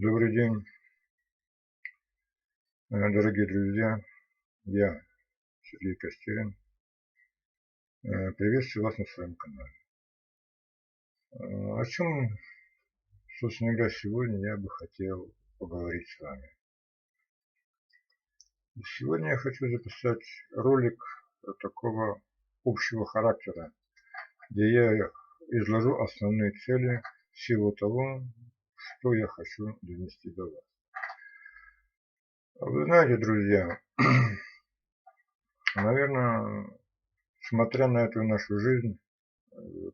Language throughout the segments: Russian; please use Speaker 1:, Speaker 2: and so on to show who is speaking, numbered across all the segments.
Speaker 1: Добрый день, дорогие друзья. Я Сергей Костерин. Приветствую вас на своем канале. О чем, собственно говоря, сегодня я бы хотел поговорить с вами. Сегодня я хочу записать ролик такого общего характера, где я изложу основные цели всего того, что я хочу донести до вас. Вы знаете, друзья, наверное, смотря на эту нашу жизнь,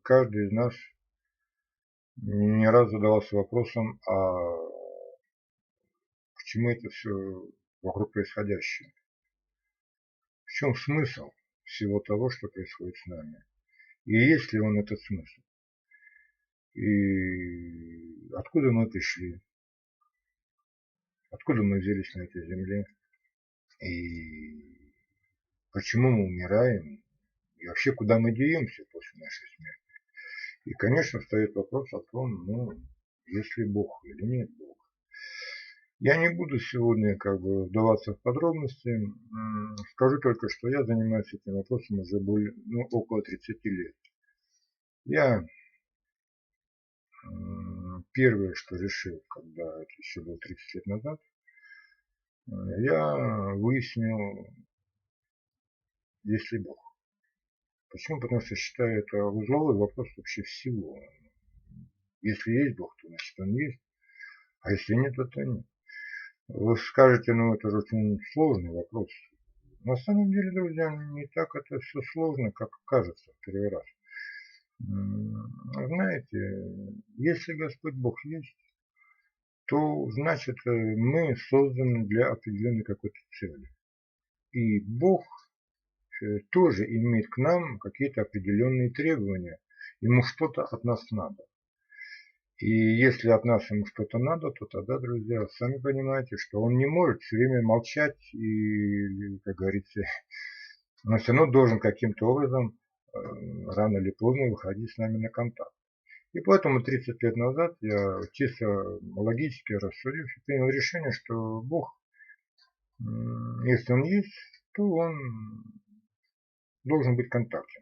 Speaker 1: каждый из нас не раз задавался вопросом, к чему это все вокруг происходящее? В чем смысл всего того, что происходит с нами? И есть ли он этот смысл? И откуда мы пришли? Откуда мы взялись на этой земле? И почему мы умираем? И вообще, куда мы деемся после нашей смерти? И, конечно, встает вопрос о том, есть ли Бог или нет Бога. Я не буду сегодня вдаваться в подробности. Скажу только, что я занимаюсь этим вопросом уже около 30 лет. Я первое, что решил, когда это еще было 30 лет назад, я выяснил, есть ли Бог. Почему? Потому что считаю это узловой вопрос вообще всего. Если есть Бог, то значит он есть, а если нет, то нет. Вы скажете, это же очень сложный вопрос. На самом деле, друзья, не так это все сложно, как кажется в первый раз. Знаете, если Господь Бог есть, то значит мы созданы для определенной какой-то цели. И Бог тоже имеет к нам какие-то определенные требования. Ему что-то от нас надо. И если от нас ему что-то надо, то тогда, друзья, сами понимаете, что он не может все время молчать и, как говорится, он все равно должен каким-то образом рано или поздно выходить с нами на контакт. И поэтому 30 лет назад я чисто логически рассудив принял решение, что Бог, если он есть, то он должен быть контактен.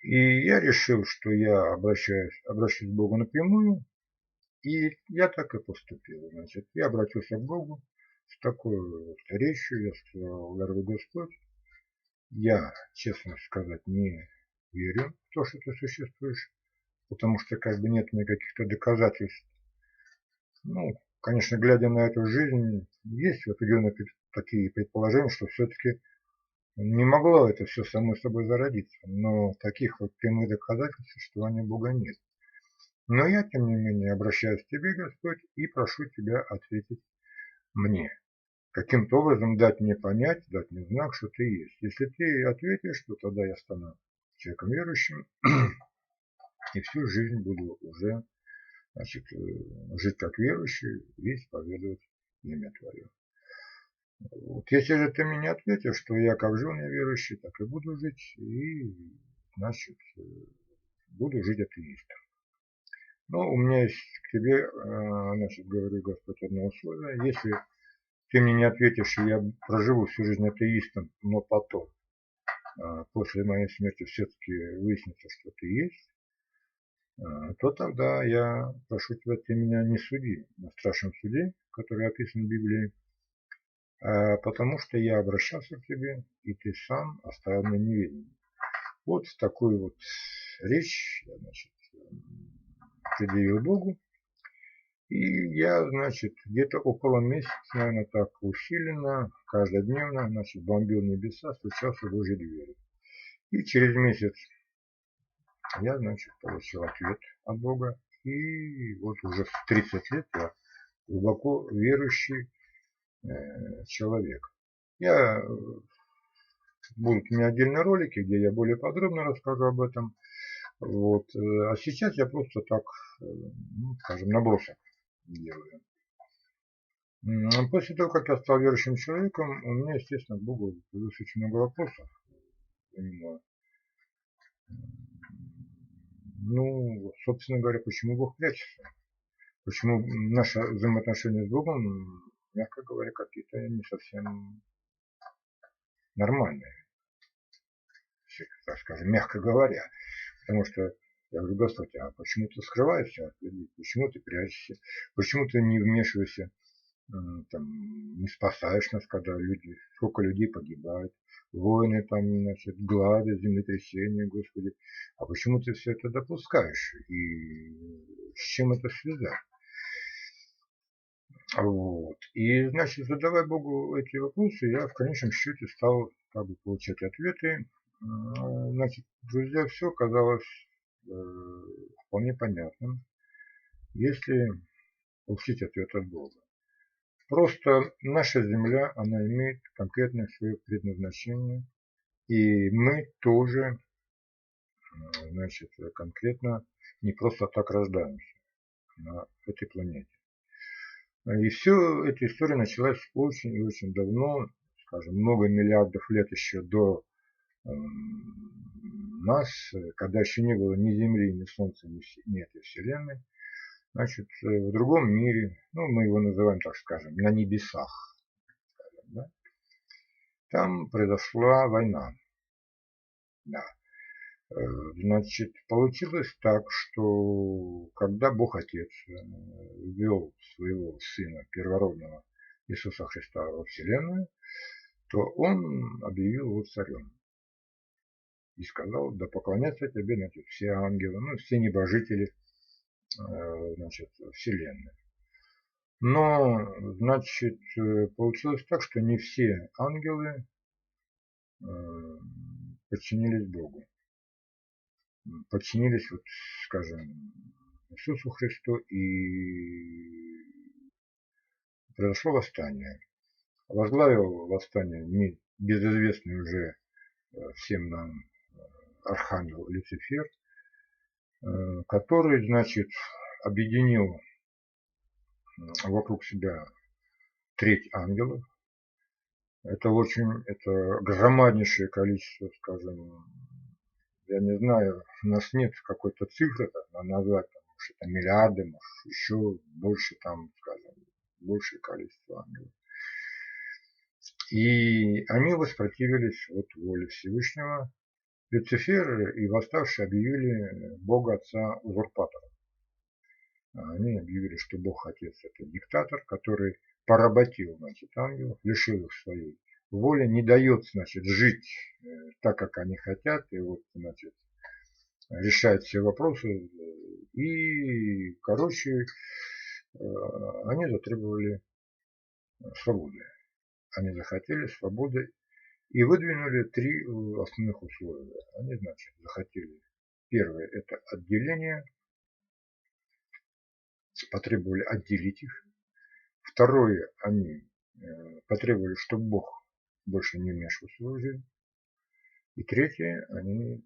Speaker 1: И я решил, что я обращусь к Богу напрямую, и я так и поступил. Значит, я обратился к Богу с такой вот речью, я сказал: дорогой Господь, я, честно сказать, не верю в то, что ты существуешь, потому что нет у меня каких-то доказательств. Конечно, глядя на эту жизнь, есть определенные такие предположения, что все-таки не могло это все само собой зародиться. Но таких вот прямых доказательств существования Бога нет. Но я, тем не менее, обращаюсь к Тебе, Господь, и прошу Тебя ответить мне. Каким-то образом дать мне понять, дать мне знак, что Ты есть. Если Ты ответишь, то тогда я стану человеком верующим, и всю жизнь буду уже жить как верующий и исповедовать имя Твое. Вот. Если же ты мне не ответишь, что я как жил неверующий, так и буду жить, и, значит, буду жить атеистом. Но у меня есть к тебе, значит, говорю, Господь, одно условие. Если ты мне не ответишь, и я проживу всю жизнь атеистом, но потом, после моей смерти, все-таки выяснится, что ты есть, то тогда я прошу тебя, ты меня не суди на страшном суде, который описан в Библии, потому что я обращался к тебе, и ты сам оставил меня неведением. Вот такую вот речь я, значит, предъявил Богу. И я, значит, где-то около месяца, наверное, так усиленно, каждодневно, значит, бомбил небеса, стучался в Божьи двери. И через месяц я, значит, получил ответ от Бога. И вот уже в 30 лет я глубоко верующий человек. Будут у меня отдельные ролики, где я более подробно расскажу об этом. Вот. А сейчас я просто так, скажем, набросок делаю. После того, как я стал верующим человеком, у меня, естественно, к Богу появилось очень много вопросов. Именно, собственно говоря, почему Бог прячется? Почему наши взаимоотношения с Богом, мягко говоря, какие-то не совсем нормальные, так скажем, мягко говоря. Потому что я говорю: Господи, а почему ты скрываешься от людей? Почему ты прячешься? Почему ты не вмешиваешься, там, не спасаешь нас, когда люди, сколько людей погибает, войны, там, значит, глады, землетрясения, Господи. А почему ты все это допускаешь? И с чем это связано? Вот. И, значит, задавая Богу эти вопросы, я в конечном счете стал как бы получать ответы. Значит, друзья, все казалось э, вполне понятным, если получить ответ от Бога. Просто наша Земля, она имеет конкретное свое предназначение, и мы тоже, значит, конкретно не просто так рождаемся на этой планете. И все эта история началась очень и очень давно, скажем, много миллиардов лет еще до нас, когда еще не было ни Земли, ни Солнца, ни этой Вселенной. Значит, в другом мире, ну, мы его называем, так скажем, на небесах, да, там произошла война. Да. Значит, получилось так, что когда Бог Отец ввел своего Сына Первородного Иисуса Христа во Вселенную, то Он объявил его царем. И сказал: да поклонятся тебе, значит, все ангелы, ну, все небожители, значит, Вселенной. Но, значит, получилось так, что не все ангелы подчинились Богу. Подчинились, вот, скажем, Иисусу Христу, и произошло восстание. Возглавил восстание безызвестный уже всем нам архангел Люцифер, который, значит, объединил вокруг себя треть ангелов. Это громаднейшее количество, скажем, я не знаю, у нас нет какой-то цифры назвать, потому что это миллиарды, может, еще больше там, скажем, большее количество ангелов. И они воспротивились вот воле Всевышнего. Люцифер и восставшие объявили Бога Отца узурпатором. Они объявили, что Бог Отец – это диктатор, который поработил, значит, ангелов, лишил их своей воли, не дает, значит, жить так, как они хотят, и вот, значит, решает все вопросы. И, короче, они затребовали свободы. Они захотели свободы и выдвинули три основных условия. Они, значит, захотели, первое – это отделение, потребовали отделить их. Второе, они потребовали, чтобы Бог больше не вмешивался в свою жизнь. И третье, они,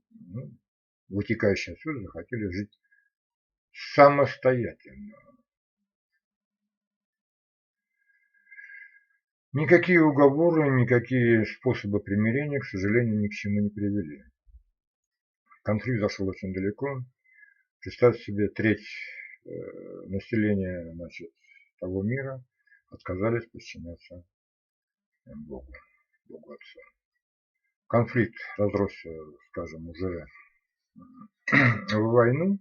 Speaker 1: вытекающие отсюда, захотели жить самостоятельно. Никакие уговоры, никакие способы примирения, к сожалению, ни к чему не привели. Конфликт зашел очень далеко. Представьте себе, треть населения, значит, того мира отказались подчиняться Богу, Богу Отцу. Конфликт разросся, скажем, уже в войну.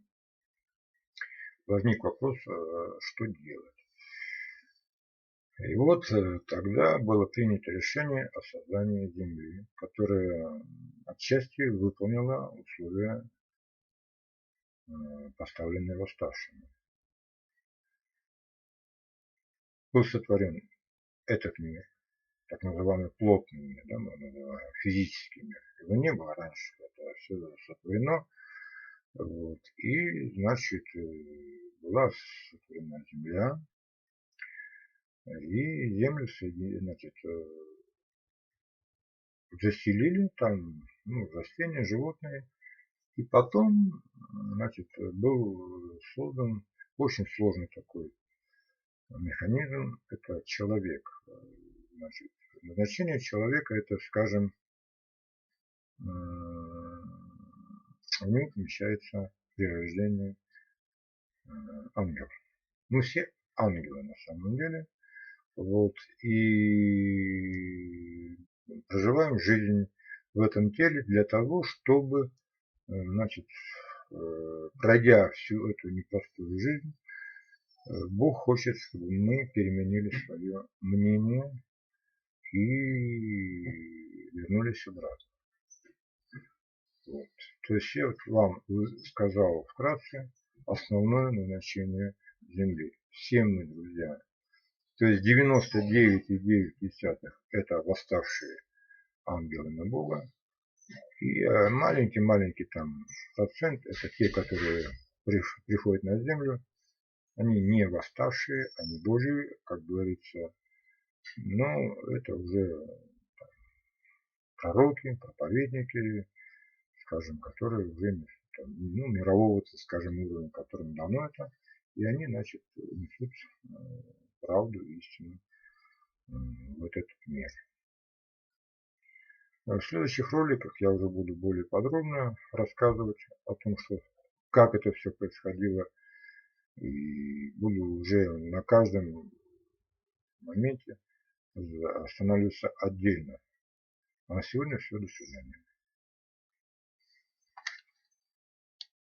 Speaker 1: Возник вопрос, что делать. И вот тогда было принято решение о создании Земли, которая отчасти выполнила условия, поставленные восставшими. Был сотворен этот мир, так называемый плотный мир, да, мы называем физический мир. Его не было раньше, это все сотворено. Вот. И, значит, была сотворена Земля, и Землю, значит, заселили там, растения, животные. И потом, значит, был создан очень сложный такой механизм, это человек. Значит, назначение человека – это, скажем, в нем помещается при рождении ангел. Мы все ангелы на самом деле. Вот, и проживаем жизнь в этом теле для того, чтобы, значит, пройдя всю эту непростую жизнь, Бог хочет, чтобы мы переменили свое мнение и вернулись обратно. Вот. То есть я вот вам сказал вкратце основное назначение Земли. Все мы, друзья. То есть 99,9 это восставшие ангелы на Бога. И маленький-маленький там процент это те, которые приходят на Землю. Они не восставшие, они Божьи, как говорится. Но это уже пророки, проповедники, скажем, которые уже мирового, скажем, уровня, которым дано это, и они, значит, несут правду и истину в этот мир. В следующих роликах я уже буду более подробно рассказывать о том, что, как это все происходило, и буду уже на каждом моменте остановиться отдельно. А на сегодня все, до свидания.